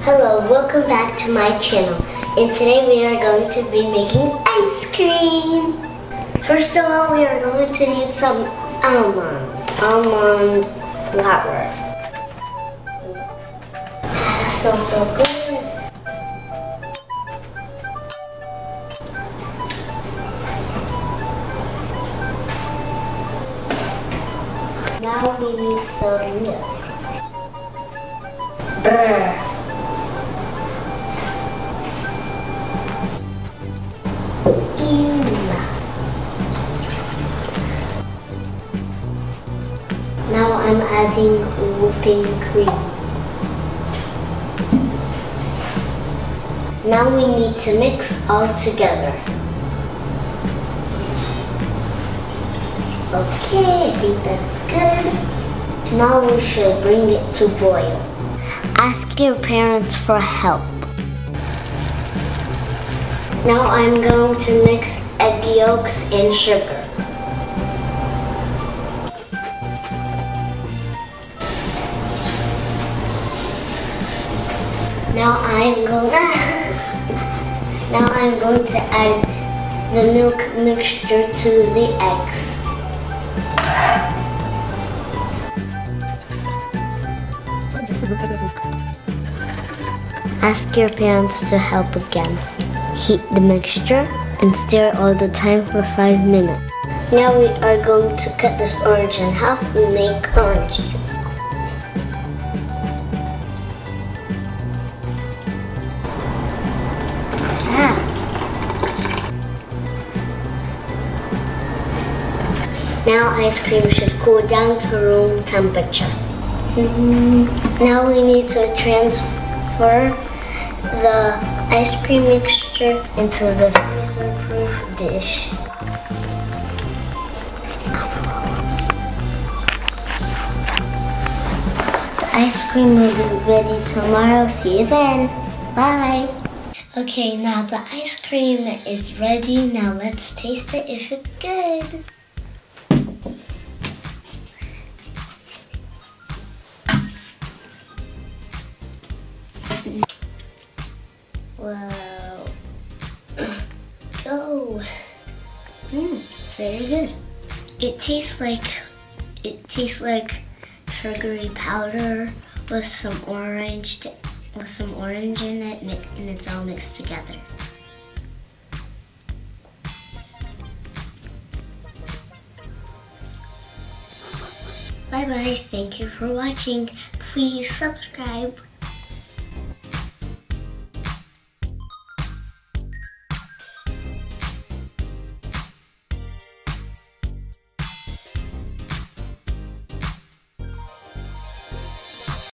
Hello, welcome back to my channel. And today we are going to be making ice cream. First of all, we are going to need some almond flour. That smells so good. Now we need some milk. Brr. Now I'm adding whipping cream. Now we need to mix all together. Okay, I think that's good. Now we should bring it to boil. Ask your parents for help. Now I'm going to mix egg yolks and sugar. Now I'm going to add the milk mixture to the eggs. Ask your parents to help again. Heat the mixture and stir all the time for 5 minutes. Now we are going to cut this orange in half and make orange juice. Now ice cream should cool down to room temperature. Now we need to transfer the ice cream mixture into the freezer-proof dish. The ice cream will be ready tomorrow. See you then. Bye. Okay, now the ice cream is ready. Now let's taste it if it's good. Well, oh, it's very good. It tastes like sugary powder with some orange in it, and it's all mixed together. Bye bye. Thank you for watching. Please subscribe.